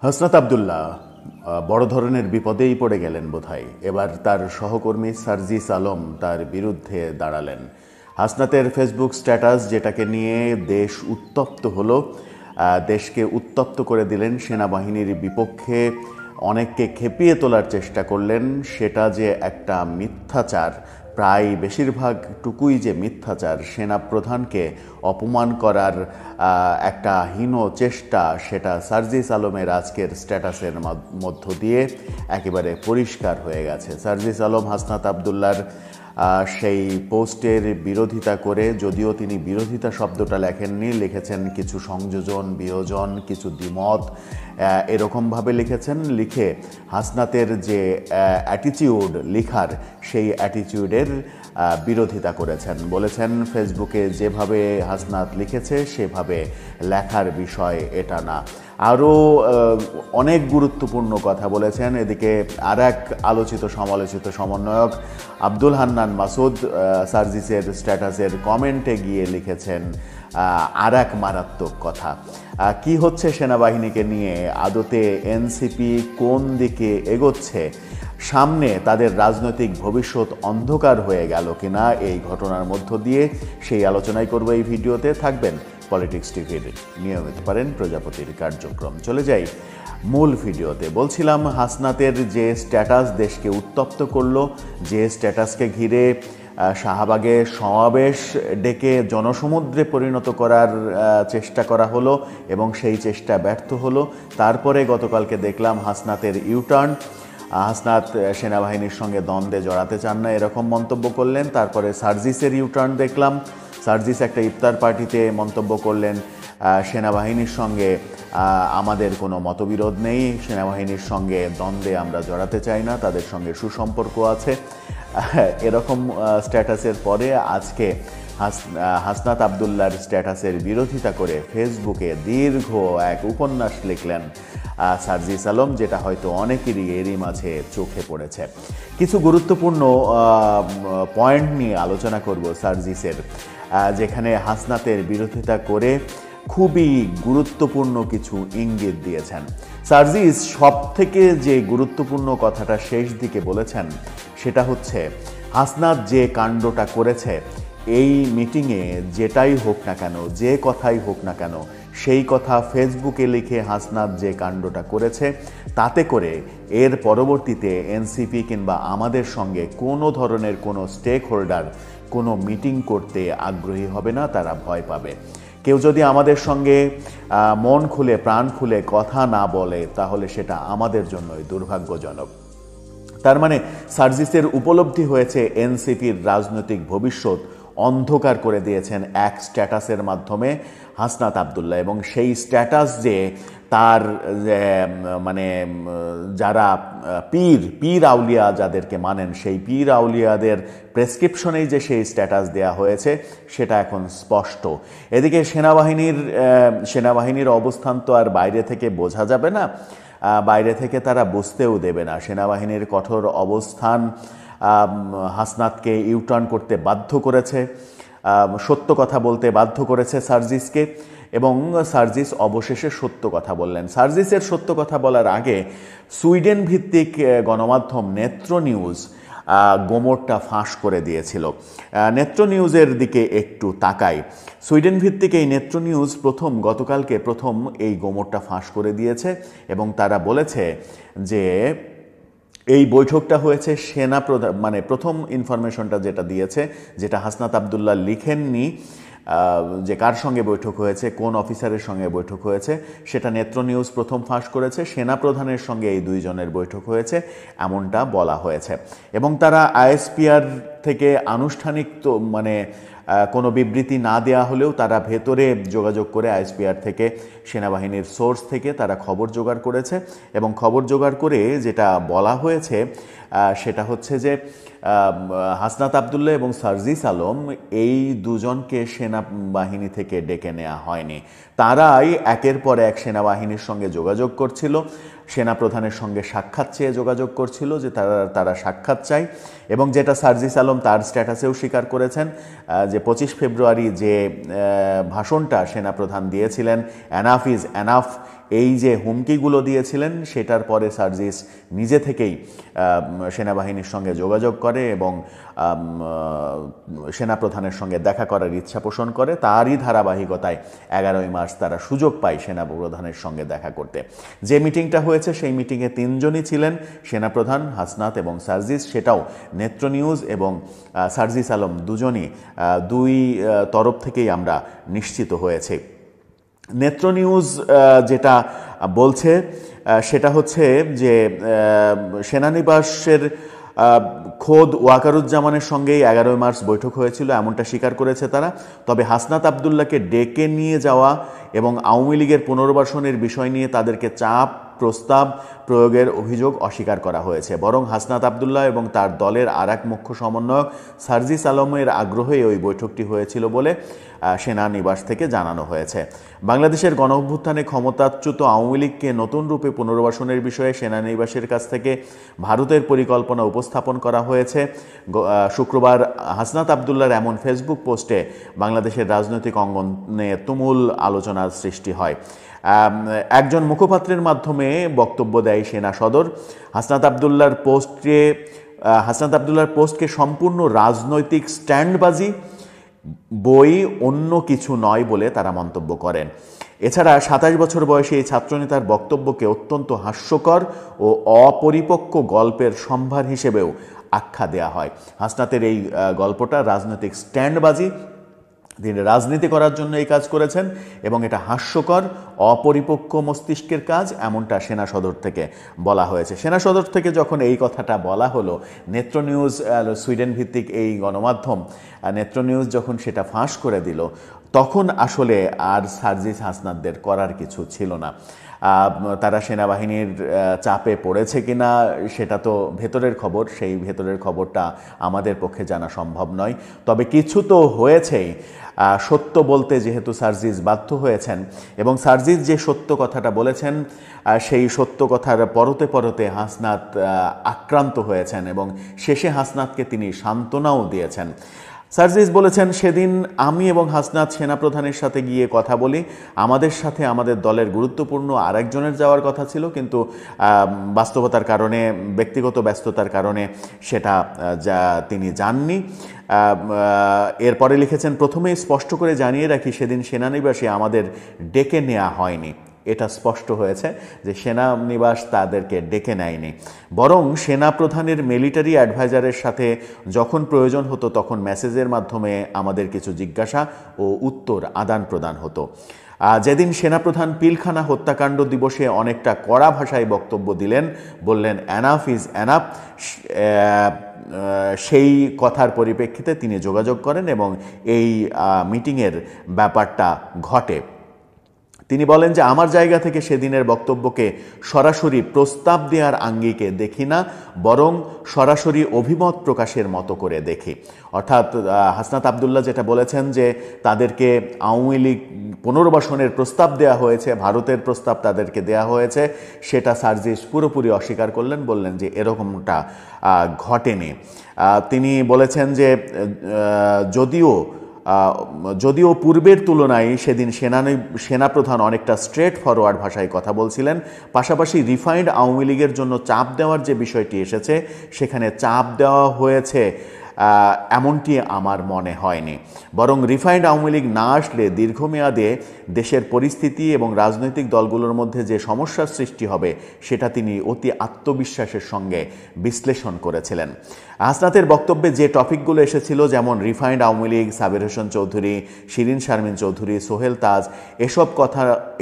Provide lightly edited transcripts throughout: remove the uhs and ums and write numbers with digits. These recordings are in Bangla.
হাসনাত আবদুল্লাহ বড় ধরনের বিপদেই পড়ে গেলেন বোধহয়। এবার তার সহকর্মী সার্জিস আলম তার বিরুদ্ধে দাঁড়ালেন। হাসনাতের ফেসবুক স্ট্যাটাস যেটাকে নিয়ে দেশ উত্তপ্ত হলো, দেশকে উত্তপ্ত করে দিলেন, সেনাবাহিনীর বিপক্ষে অনেককে খেপিয়ে তোলার চেষ্টা করলেন। সেটা যে একটা মিথ্যাচার, প্রায় বেশিরভাগটুকুই যে মিথ্যাচার, সেনাপ্রধানকে অপমান করার একটা হীন চেষ্টা, সেটা সার্জিস আলমের আজকের স্ট্যাটাসের মধ্য দিয়ে একেবারে পরিষ্কার হয়ে গেছে। সার্জিস আলম হাসনাত আবদুল্লার সেই পোস্টের বিরোধিতা করে, যদিও তিনি বিরোধিতা শব্দটা লেখেননি, লিখেছেন কিছু সংযোজন, বিয়োজন, কিছু দ্বিমত, এরকমভাবে লিখেছেন। লিখে হাসনাতের যে অ্যাটিটিউড লিখার, সেই অ্যাটিটিউডের বিরোধিতা করেছেন। বলেছেন ফেসবুকে যেভাবে হাসনাত লিখেছে সেভাবে লেখার বিষয় এটা না। আরও অনেক গুরুত্বপূর্ণ কথা বলেছেন। এদিকে আর এক আলোচিত সমালোচিত সমন্বয়ক আব্দুল হান্নান মাসুদ সার্জিসের স্ট্যাটাসের কমেন্টে গিয়ে লিখেছেন আর এক মারাত্মক কথা। কি হচ্ছে সেনাবাহিনীকে নিয়ে? আদতে এনসিপি কোন দিকে এগোচ্ছে? সামনে তাদের রাজনৈতিক ভবিষ্যৎ অন্ধকার হয়ে গেল কিনা এই ঘটনার মধ্য দিয়ে, সেই আলোচনাই করব এই ভিডিওতে। থাকবেন পলিটিক্স টিভির নিয়মিত পারেন প্রজাপতির কার্যক্রম। চলে যাই মূল ভিডিওতে। বলছিলাম, হাসনাতের যে স্ট্যাটাস দেশকে উত্তপ্ত করলো, যে স্ট্যাটাসকে ঘিরে শাহবাগে সমাবেশ ডেকে জনসমুদ্রে পরিণত করার চেষ্টা করা হলো এবং সেই চেষ্টা ব্যর্থ হলো। তারপরে গতকালকে দেখলাম হাসনাতের ইউটার্ন। হাসনাত সেনাবাহিনীর সঙ্গে দ্বন্দ্বে জড়াতে চান না, এরকম মন্তব্য করলেন। তারপরে সার্জিসের ইউটার্ন দেখলাম। সার্জিস একটা ইফতার পার্টিতে মন্তব্য করলেন, সেনাবাহিনীর সঙ্গে আমাদের কোনো মতবিরোধ নেই, সেনাবাহিনীর সঙ্গে দ্বন্দ্বে আমরা জড়াতে চাই না, তাদের সঙ্গে সুসম্পর্ক আছে। এরকম স্ট্যাটাসের পরে আজকে হাসনাত আবদুল্লার স্ট্যাটাসের বিরোধিতা করে ফেসবুকে দীর্ঘ এক উপন্যাস লিখলেন সার্জিস আলম, যেটা হয়তো অনেকেরই এরই মাঝে চোখে পড়েছে। কিছু গুরুত্বপূর্ণ পয়েন্ট নিয়ে আলোচনা করব সার্জিসের, যেখানে হাসনাতের বিরোধিতা করে খুবই গুরুত্বপূর্ণ কিছু ইঙ্গিত দিয়েছেন। সার্জিস সবথেকে যে গুরুত্বপূর্ণ কথাটা শেষ দিকে বলেছেন, সেটা হচ্ছে হাসনাত যে কাণ্ডটা করেছে, এই মিটিংয়ে যেটাই হোক না কেন, যে কথাই হোক না কেন, সেই কথা ফেসবুকে লিখে হাসনাত যে কাণ্ডটা করেছে, তাতে করে এর পরবর্তীতে এনসিপি কিংবা আমাদের সঙ্গে কোনো ধরনের কোনো স্টেক হোল্ডার কোনো মিটিং করতে আগ্রহী হবে না, তারা ভয় পাবে। কেউ যদি আমাদের সঙ্গে মন খুলে প্রাণ খুলে কথা না বলে, তাহলে সেটা আমাদের জন্যই দুর্ভাগ্যজনক। তার মানে সার্জিসের উপলব্ধি হয়েছে এনসিপির রাজনৈতিক ভবিষ্যৎ অন্ধকার করে দিয়েছেন এক স্ট্যাটাসের মাধ্যমে হাসনাত আবদুল্লাহ। এবং সেই স্ট্যাটাস যে তার মানে যারা পীর আউলিয়া যাদেরকে মানেন, সেই পীর আউলিয়াদের প্রেসক্রিপশনেই যে সেই স্ট্যাটাস দেয়া হয়েছে, সেটা এখন স্পষ্ট। এদিকে সেনাবাহিনীর অবস্থান তো আর বাইরে থেকে বোঝা যাবে না, বাইরে থেকে তারা বুঝতেও দেবে না। সেনাবাহিনীর কঠোর অবস্থান হাসনাতকে ইউটার্ন করতে বাধ্য করেছে, সত্য কথা বলতে বাধ্য করেছে সার্জিসকে, এবং সার্জিস অবশেষে সত্য কথা বললেন। সার্জিসের সত্য কথা বলার আগে সুইডেন ভিত্তিক গণমাধ্যম নেত্র নিউজ গোমরটা ফাঁস করে দিয়েছিল। নেত্র নিউজের দিকে একটু তাকাই। সুইডেন ভিত্তিক এই নেত্র নিউজ গতকালকে প্রথম এই গোমরটা ফাঁস করে দিয়েছে এবং তারা বলেছে যে এই বৈঠকটা হয়েছে সেনাপ্রধান, মানে প্রথম ইনফরমেশনটা যেটা দিয়েছে, যেটা হাসনাত আবদুল্লাহ লিখেননি, যে কার সঙ্গে বৈঠক হয়েছে, কোন অফিসারের সঙ্গে বৈঠক হয়েছে, সেটা নেত্র নিউজ প্রথম ফাঁস করেছে। সেনাপ্রধানের সঙ্গে এই দুইজনের বৈঠক হয়েছে এমনটা বলা হয়েছে। এবং তারা আইএসপিআর থেকে আনুষ্ঠানিক তো মানে কোনো বিবৃতি না দেয়া হলেও তারা ভেতরে যোগাযোগ করে আইএসপিআর থেকে, সেনাবাহিনীর সোর্স থেকে তারা খবর জোগাড় করেছে। এবং খবর জোগাড় করে যেটা বলা হয়েছে সেটা হচ্ছে যে হাসনাত আবদুল্লাহ এবং সার্জিস আলম এই দুজনকে সেনাবাহিনী থেকে ডেকে নেওয়া হয়নি। তারাই একের পর এক সেনাবাহিনীর সঙ্গে যোগাযোগ করছিল, সেনাপ্রধানের সঙ্গে সাক্ষাৎ চেয়ে যোগাযোগ করছিল যে তারা সাক্ষাৎ চায়। এবং যেটা সার্জিস আলম তার স্ট্যাটাসেও স্বীকার করেছেন যে 25 ফেব্রুয়ারি যে ভাষণটা সেনাপ্রধান দিয়েছিলেন, এনাফ ইজ এনাফ, এই যে হুমকিগুলো দিয়েছিলেন সেটার পরে সার্জিস নিজে থেকেই সেনাবাহিনীর সঙ্গে যোগাযোগ করে এবং সেনাপ্রধানের সঙ্গে দেখা করার ইচ্ছা পোষণ করে। তারই ধারাবাহিকতায় 11ই মার্চ তারা সুযোগ পায় সেনাপ্রধানের সঙ্গে দেখা করতে। যে মিটিংটা হয়েছে সেই মিটিংয়ে 3 জনই ছিলেন, সেনাপ্রধান, হাসনাত এবং সার্জিস। সেটাও নেত্র নিউজ এবং সার্জিস আলম দুজনই দুই তরফ থেকেই আমরা নিশ্চিত হয়েছে। নেত্র নিউজ যেটা বলছে সেটা হচ্ছে যে সেনানিবাসের খোদ ওয়াকারুজ্জামানের সঙ্গেই 11ই মার্চ বৈঠক হয়েছিল এমনটা স্বীকার করেছে তারা। তবে হাসনাত আবদুল্লাহকে ডেকে নিয়ে যাওয়া এবং আওয়ামী লীগের পুনর্বাসনের বিষয় নিয়ে তাদেরকে চাপ প্রস্তাব প্রয়োগের অভিযোগ অস্বীকার করা হয়েছে। বরং হাসনাত আবদুল্লাহ এবং তার দলের আরেক মুখ্য সমন্বয়ক সার্জিস আলমের আগ্রহে ওই বৈঠকটি হয়েছিল বলে সেনানিবাস থেকে জানানো হয়েছে। বাংলাদেশের গণঅভ্যুত্থানে ক্ষমতাচ্যুত আওয়ামী লীগকে নতুন রূপে পুনর্বাসনের বিষয়ে সেনানিবাসের কাছ থেকে ভারতের পরিকল্পনা উপস্থাপন করা হয়েছে। শুক্রবার হাসনাত আবদুল্লাহর এমন ফেসবুক পোস্টে বাংলাদেশের রাজনৈতিক অঙ্গনে তুমুল আলোচনার সৃষ্টি হয়। একজন মুখপাত্রের মাধ্যমে বক্তব্য দেয় সেনা সদর। হাসনাত আবদুল্লাহর পোস্টকে সম্পূর্ণ রাজনৈতিক স্ট্যান্ডবাজি, বই, অন্য কিছু নয় বলে তারা মন্তব্য করেন। এছাড়া 27 বছর বয়সী এই ছাত্রনেতার বক্তব্যকে অত্যন্ত হাস্যকর ও অপরিপক্ক গল্পের সম্ভার হিসেবেও আখ্যা দেয়া হয়। হাসনাতের এই গল্পটা রাজনৈতিক স্ট্যান্ডবাজি, তিনি রাজনীতি করার জন্য এই কাজ করেছেন এবং এটা হাস্যকর, অপরিপক্ক মস্তিষ্কের কাজ, এমনটা সেনা সদর থেকে বলা হয়েছে। সেনা সদর থেকে যখন এই কথাটা বলা হলো, নেত্র নিউজ, সুইডেন ভিত্তিক এই গণমাধ্যম নেত্র নিউজ যখন সেটা ফাঁস করে দিল, তখন আসলে আর সার্জিস হাসনাতদের করার কিছু ছিল না। তারা সেনাবাহিনীর চাপে পড়েছে কিনা সেটা তো ভেতরের খবর, সেই ভেতরের খবরটা আমাদের পক্ষে জানা সম্ভব নয়। তবে কিছু তো হয়েছেই। সত্য বলতে যেহেতু সার্জিস বাধ্য হয়েছেন এবং সার্জিস যে সত্য কথাটা বলেছেন সেই সত্য কথার পরতে পরতে হাসনাত আক্রান্ত হয়েছেন এবং শেষে হাসনাতকে তিনি সান্ত্বনাও দিয়েছেন। সার্জিস বলেছেন, সেদিন আমি এবং হাসনাত সেনাপ্রধানের সাথে গিয়ে কথা বলি। আমাদের সাথে আমাদের দলের গুরুত্বপূর্ণ আরেকজনের যাওয়ার কথা ছিল, কিন্তু বাস্তবতার কারণে, ব্যক্তিগত ব্যস্ততার কারণে সেটা তিনি যাননি। এরপরে লিখেছেন, প্রথমেই স্পষ্ট করে জানিয়ে রাখি, সেদিন সেনানিবাসে আমাদের ডেকে নেওয়া হয়নি। এটা স্পষ্ট হয়েছে যে সেনানিবাস তাদেরকে ডেকে নেয়নি, বরং সেনাপ্রধানের মিলিটারি অ্যাডভাইজারের সাথে যখন প্রয়োজন হতো তখন মেসেজের মাধ্যমে আমাদের কিছু জিজ্ঞাসা ও উত্তর আদান প্রদান হতো। যেদিন সেনাপ্রধান পিলখানা হত্যাকাণ্ড দিবসে অনেকটা কড়া ভাষায় বক্তব্য দিলেন, বললেন এনাফ ইজ এনাফ, সেই কথার পরিপ্রেক্ষিতে তিনি যোগাযোগ করেন এবং এই মিটিংয়ের ব্যাপারটা ঘটে। তিনি বলেন যে আমার জায়গা থেকে সেদিনের বক্তব্যকে সরাসরি প্রস্তাব দেওয়ার আঙ্গিকে দেখি না, বরং সরাসরি অভিমত প্রকাশের মতো করে দেখি। অর্থাৎ হাসনাত আবদুল্লাহ যেটা বলেছেন যে তাদেরকে আওয়ামী লীগ পুনর্বাসনের প্রস্তাব দেওয়া হয়েছে, ভারতের প্রস্তাব তাদেরকে দেওয়া হয়েছে, সেটা সার্জিস পুরোপুরি অস্বীকার করলেন, বললেন যে এরকমটা ঘটেনি। তিনি বলেছেন যে যদিও পূর্বের তুলনায় সেদিন সেনাপ্রধান অনেকটা স্ট্রেট ফরওয়ার্ড ভাষায় কথা বলছিলেন, পাশাপাশি রিফাইন্ড আওয়ামী লীগের জন্য চাপ দেওয়ার যে বিষয়টি এসেছে সেখানে চাপ দেওয়া হয়েছে এমনটি আমার মনে হয়নি। বরং রিফাইন্ড আওয়ামী লীগ না আসলে দীর্ঘমেয়াদে দেশের পরিস্থিতি এবং রাজনৈতিক দলগুলোর মধ্যে যে সমস্যার সৃষ্টি হবে সেটা তিনি অতি আত্মবিশ্বাসের সঙ্গে বিশ্লেষণ করেছিলেন। হাসনাতের বক্তব্যে যে টপিকগুলো এসেছিল, যেমন রিফাইন্ড আওয়ামী লীগ, সাবের হোসেন চৌধুরী, শিরিন শারমিন চৌধুরী, সোহেল তাজ,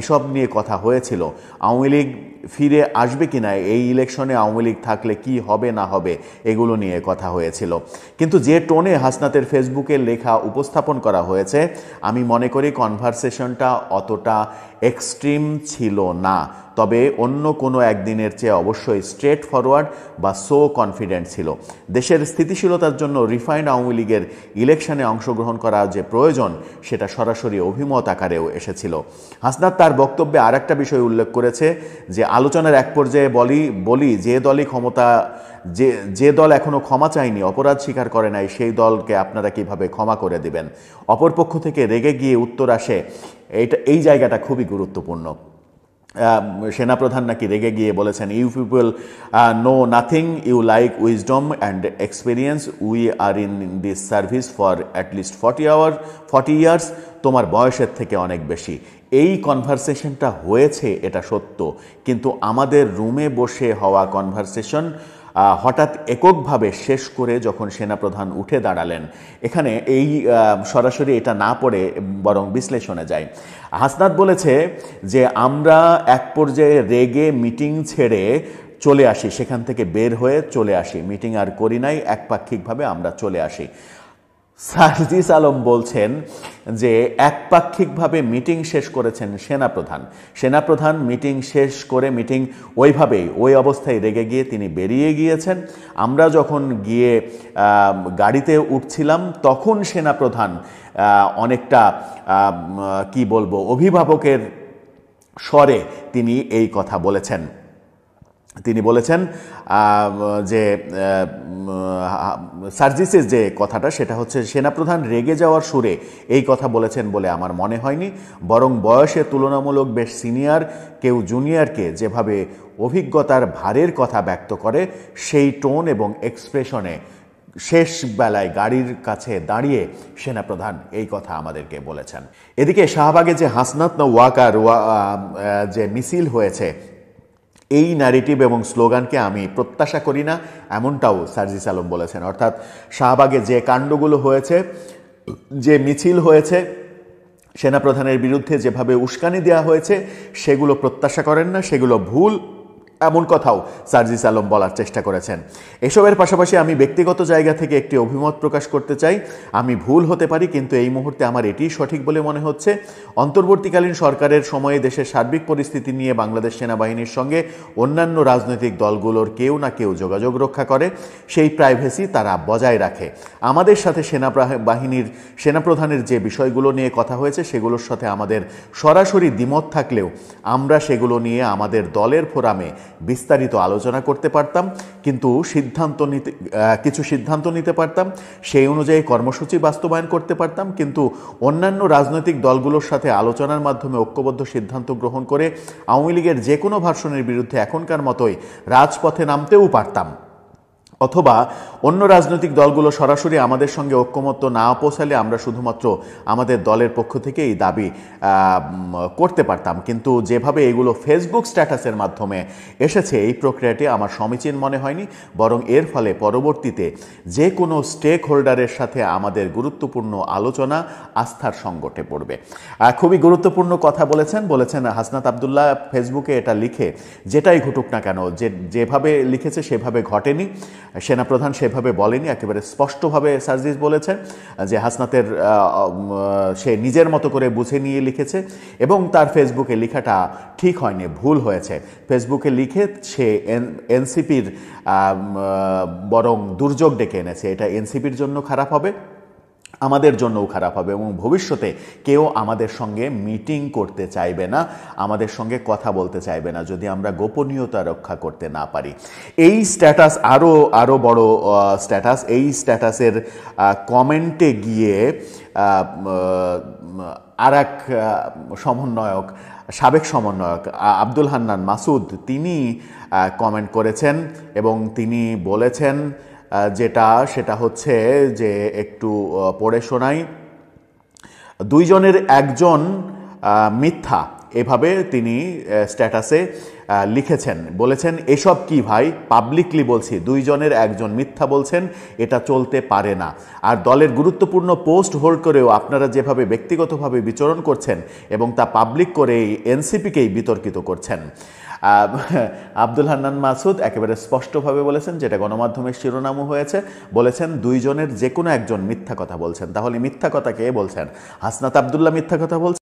এসব নিয়ে কথা হয়েছিল। আওয়ামী লীগ ফিরে আসবে কিনা, এই ইলেকশনে আওয়ামী লীগ থাকলে কি হবে না হবে, এগুলো নিয়ে কথা হয়েছিল। কিন্তু যে টোনে হাসনাতের ফেসবুকে লেখা উপস্থাপন করা হয়েছে, আমি মনে করি কনভারসেশনটা অতটা এক্সট্রিম ছিল না। তবে অন্য কোনো একদিনের চেয়ে অবশ্যই স্ট্রেট ফরওয়ার্ড বা সো কনফিডেন্ট ছিল। দেশের স্থিতিশীলতার জন্য রিফাইন্ড আওয়ামী লীগের ইলেকশনে অংশগ্রহণ করা যে প্রয়োজন সেটা সরাসরি অভিমত আকারেও এসেছিল। হাসনাত তার বক্তব্যে আরেকটা বিষয় উল্লেখ করেছে যে আলোচনার এক পর্যায়ে বলি যে দলই যে দল এখনো ক্ষমা চায়নি, অপরাধ স্বীকার করে নাই, সেই দলকে আপনারা কিভাবে ক্ষমা করে দিবেন। অপরপক্ষ থেকে রেগে গিয়ে উত্তর আসে, এই জায়গাটা খুবই গুরুত্বপূর্ণ। সেনাপ্রধান নাকি রেগে গিয়ে বলেছেন, you people know nothing, you like wisdom and experience, we are in this service for at least 40 years, তোমার বয়সের থেকে অনেক বেশি। এই কনভারসেশনটা হয়েছে, এটা সত্য, কিন্তু আমাদের রুমে বসে হওয়া কনভারসেশন হঠাৎ এককভাবে শেষ করে যখন সেনাপ্রধান উঠে দাঁড়ালেন, এখানে এই সরাসরি এটা না পড়ে বরং বিশ্লেষণে যায়। হাসনাত বলেছে যে আমরা এক পর্যায়ে রেগে মিটিং ছেড়ে চলে আসি, সেখান থেকে বের হয়ে চলে আসি, মিটিং আর করি নাই, একপাক্ষিকভাবে আমরা চলে আসি। সার্জিস আলম বলছেন যে একপাক্ষিকভাবে মিটিং শেষ করেছেন সেনাপ্রধান মিটিং শেষ করে মিটিং ওইভাবেই ওই অবস্থায় রেগে গিয়ে তিনি বেরিয়ে গিয়েছেন। আমরা যখন গিয়ে গাড়িতে উঠছিলাম তখন সেনাপ্রধান অনেকটা কি বলবো, অভিভাবকের স্বরে তিনি এই কথা বলেছেন। তিনি বলেছেন যে সার্জিসের যে কথাটা সেটা হচ্ছে, সেনাপ্রধান রেগে যাওয়ার সুরে এই কথা বলেছেন বলে আমার মনে হয়নি, বরং বয়সে তুলনামূলক বেশ সিনিয়র কেউ জুনিয়রকে যেভাবে অভিজ্ঞতার ভারের কথা ব্যক্ত করে সেই টোন এবং এক্সপ্রেশনে শেষ বেলায় গাড়ির কাছে দাঁড়িয়ে সেনাপ্রধান এই কথা আমাদেরকে বলেছেন। এদিকে শাহবাগে যে হাসনাত ওয়াকার যে মিছিল হয়েছে, এই ন্যারেটিভ এবং স্লোগানকে আমি প্রত্যাশা করি না, এমনটাও সার্জিস আলম বলেছেন। অর্থাৎ শাহবাগে যে কাণ্ডগুলো হয়েছে, যে মিছিল হয়েছে, সেনাপ্রধানের বিরুদ্ধে যেভাবে উস্কানি দেওয়া হয়েছে, সেগুলো প্রত্যাশা করেন না, সেগুলো ভুল, এমন কথাও সার্জিস আলম বলার চেষ্টা করেছেন। এসবের পাশাপাশি আমি ব্যক্তিগত জায়গা থেকে একটি অভিমত প্রকাশ করতে চাই। আমি ভুল হতে পারি, কিন্তু এই মুহূর্তে আমার এটিই সঠিক বলে মনে হচ্ছে। অন্তর্বর্তীকালীন সরকারের সময়ে দেশের সার্বিক পরিস্থিতি নিয়ে বাংলাদেশ সেনাবাহিনীর সঙ্গে অন্যান্য রাজনৈতিক দলগুলোর কেউ না কেউ যোগাযোগ রক্ষা করে, সেই প্রাইভেসি তারা বজায় রাখে। আমাদের সাথে সেনাপ্রধানের যে বিষয়গুলো নিয়ে কথা হয়েছে সেগুলোর সাথে আমাদের সরাসরি দ্বিমত থাকলেও আমরা সেগুলো নিয়ে আমাদের দলের ফোরামে বিস্তারিত আলোচনা করতে পারতাম, কিন্তু কিছু সিদ্ধান্ত নিতে পারতাম, সেই অনুযায়ী কর্মসূচি বাস্তবায়ন করতে পারতাম, কিন্তু অন্যান্য রাজনৈতিক দলগুলোর সাথে আলোচনার মাধ্যমে ঐক্যবদ্ধ সিদ্ধান্ত গ্রহণ করে আওয়ামী লীগের যে কোনো ভার্সনের বিরুদ্ধে এখনকার মতোই রাজপথে নামতেও পারতাম। অথবা অন্য রাজনৈতিক দলগুলো সরাসরি আমাদের সঙ্গে ঐক্যমত্য না পৌঁছালে আমরা শুধুমাত্র আমাদের দলের পক্ষ থেকে এই দাবি করতে পারতাম। কিন্তু যেভাবে এগুলো ফেসবুক স্ট্যাটাসের মাধ্যমে এসেছে, এই প্রক্রিয়াটি আমার সমীচীন মনে হয়নি, বরং এর ফলে পরবর্তীতে যে কোনো স্টেক হোল্ডারের সাথে আমাদের গুরুত্বপূর্ণ আলোচনা আস্থার সংকটে পড়বে। খুবই গুরুত্বপূর্ণ কথা বলেছেন হাসনাত আবদুল্লাহ ফেসবুকে এটা লিখে, যেটাই ঘটুক না কেন, যেভাবে লিখেছে সেভাবে ঘটেনি, সেনাপ্রধান সেভাবে বলেনি, একেবারে স্পষ্টভাবে সার্জিস বলেছেন যে হাসনাতের সে নিজের মতো করে বুঝে নিয়ে লিখেছে এবং তার ফেসবুকে লেখাটা ঠিক হয়নি, ভুল হয়েছে। ফেসবুকে লিখে সে এনসিপির বরং দুর্যোগ ডেকে এনেছে। এটা এনসিপির জন্য খারাপ হবে, আমাদের জন্যও খারাপ হবে, এবং ভবিষ্যতে কেউ আমাদের সঙ্গে মিটিং করতে চাইবে না, আমাদের সঙ্গে কথা বলতে চাইবে না, যদি আমরা গোপনীয়তা রক্ষা করতে না পারি। এই স্ট্যাটাস আরও বড় স্ট্যাটাস। এই স্ট্যাটাসের কমেন্টে গিয়ে আর এক সাবেক সমন্বয়ক আব্দুল হান্নান মাসুদ, তিনি কমেন্ট করেছেন এবং তিনি বলেছেন সেটা হচ্ছে যে, একটু পড়ে শোনাই। দুইজনের একজন মিথ্যা, এভাবে তিনি স্ট্যাটাসে লিখেছেন। বলেছেন, এসব কি ভাই, পাবলিকলি বলছি, দুইজনের একজন মিথ্যা বলছেন, এটা চলতে পারে না। আর দলের গুরুত্বপূর্ণ পোস্ট হোল্ড করেও আপনারা যেভাবে ব্যক্তিগতভাবে বিচরণ করছেন এবং তা পাবলিক করে এনসিপিকেই বিতর্কিত করছেন। আব্দুল হান্নান মাসুদ একেবারে স্পষ্টভাবে বলেছেন, যেটা গণমাধ্যমের শিরোনামও হয়েছে, বলেছেন দুইজনের যে কোনো একজন মিথ্যা কথা বলছেন। তাহলে মিথ্যা কথা কে বলছেন? হাসনাত আবদুল্লাহ মিথ্যা কথা বলছেন?